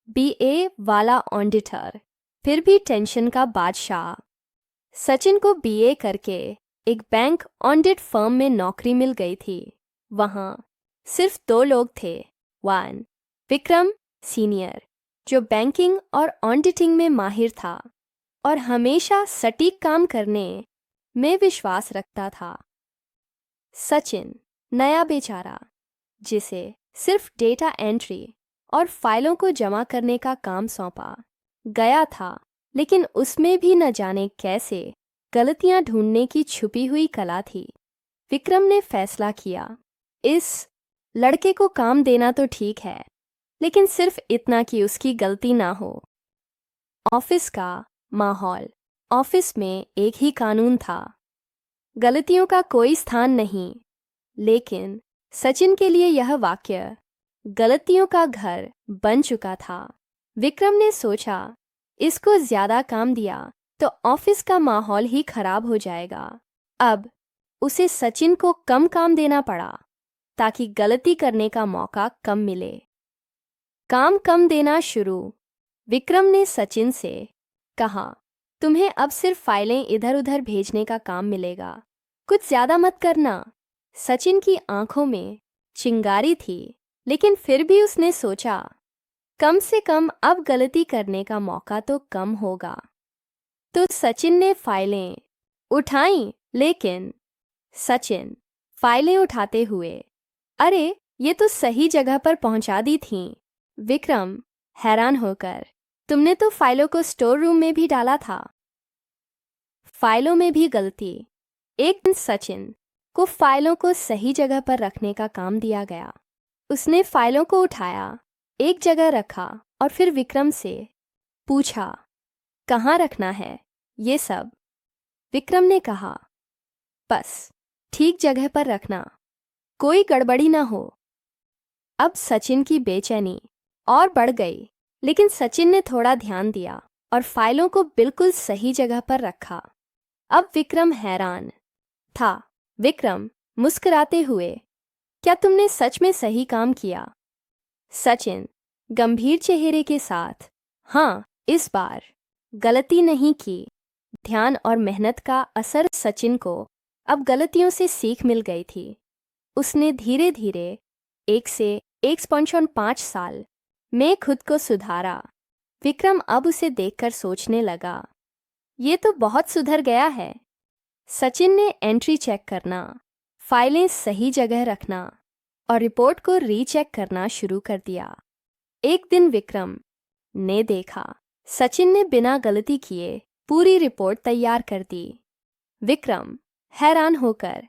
BA वाला auditor, फिर भी टेंशन का बादशाह। सचिन को बीए करके एक बैंक ऑडिट फर्म में नौकरी मिल गई थी। वहाँ सिर्फ 2 लोग थे। 1 विक्रम सीनियर, जो बैंकिंग और ऑडिटिंग में माहिर था और हमेशा सटीक काम करने में विश्वास रखता था। सचिन नया बेचारा, जिसे सिर्फ डेटा एंट्री और फाइलों को जमा करने का काम सौंपा गया था, लेकिन उसमें भी न जाने कैसे गलतियां ढूंढने की छुपी हुई कला थी। विक्रम ने फैसला किया, इस लड़के को काम देना तो ठीक है, लेकिन सिर्फ इतना कि उसकी गलती ना हो। ऑफिस का माहौल। ऑफिस में एक ही कानून था, गलतियों का कोई स्थान नहीं। लेकिन सचिन के लिए यह वाक्य गलतियों का घर बन चुका था। विक्रम ने सोचा, इसको ज्यादा काम दिया तो ऑफिस का माहौल ही खराब हो जाएगा। अब उसे सचिन को कम काम देना पड़ा ताकि गलती करने का मौका कम मिले। काम कम देना शुरू। विक्रम ने सचिन से कहा, तुम्हें अब सिर्फ फाइलें इधर उधर भेजने का काम मिलेगा, कुछ ज्यादा मत करना। सचिन की आंखों में चिंगारी थी, लेकिन फिर भी उसने सोचा, कम से कम अब गलती करने का मौका तो कम होगा। तो सचिन ने फाइलें उठाई, लेकिन सचिन फाइलें उठाते हुए, अरे ये तो सही जगह पर पहुंचा दी थीं। विक्रम हैरान होकर, तुमने तो फाइलों को स्टोर रूम में भी डाला था। फाइलों में भी गलती। एक दिन सचिन को फाइलों को सही जगह पर रखने का काम दिया गया। उसने फाइलों को उठाया, एक जगह रखा और फिर विक्रम से पूछा, कहाँ रखना है ये सब? विक्रम ने कहा, बस ठीक जगह पर रखना, कोई गड़बड़ी ना हो। अब सचिन की बेचैनी और बढ़ गई, लेकिन सचिन ने थोड़ा ध्यान दिया और फाइलों को बिल्कुल सही जगह पर रखा। अब विक्रम हैरान था। विक्रम मुस्कुराते हुए, क्या तुमने सच में सही काम किया? सचिन गंभीर चेहरे के साथ, हाँ, इस बार गलती नहीं की। ध्यान और मेहनत का असर। सचिन को अब गलतियों से सीख मिल गई थी। उसने धीरे धीरे 1 से 1.5 साल में खुद को सुधारा। विक्रम अब उसे देखकर सोचने लगा, ये तो बहुत सुधर गया है। सचिन ने एंट्री चेक करना, फाइलें सही जगह रखना और रिपोर्ट को रीचेक करना शुरू कर दिया। एक दिन विक्रम ने देखा, सचिन ने बिना गलती किए पूरी रिपोर्ट तैयार कर दी। विक्रम हैरान होकर,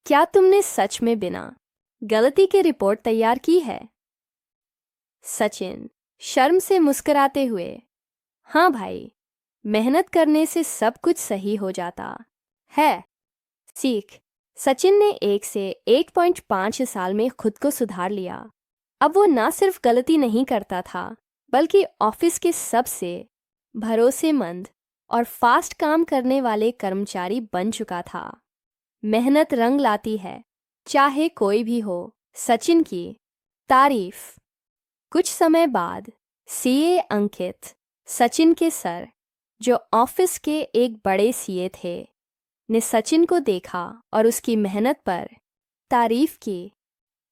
क्या तुमने सच में बिना गलती के रिपोर्ट तैयार की है? सचिन शर्म से मुस्कुराते हुए, हाँ भाई, मेहनत करने से सब कुछ सही हो जाता है। सीख। सचिन ने 1 से 1.5 साल में खुद को सुधार लिया। अब वो ना सिर्फ गलती नहीं करता था, बल्कि ऑफिस के सबसे भरोसेमंद और फास्ट काम करने वाले कर्मचारी बन चुका था। मेहनत रंग लाती है, चाहे कोई भी हो। सचिन की तारीफ। कुछ समय बाद सीए अंकित, सचिन के सर, जो ऑफिस के एक बड़े सीए थे, ने सचिन को देखा और उसकी मेहनत पर तारीफ की।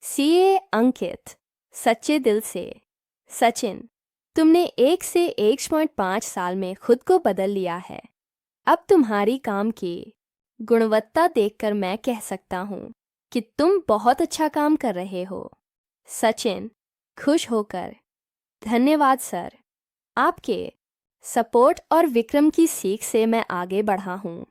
सीए अंकित सच्चे दिल से, सचिन, तुमने 1 से 1.5 साल में खुद को बदल लिया है। अब तुम्हारी काम की गुणवत्ता देखकर मैं कह सकता हूँ कि तुम बहुत अच्छा काम कर रहे हो। सचिन खुश होकर, धन्यवाद सर, आपके सपोर्ट और विक्रम की सीख से मैं आगे बढ़ा हूँ।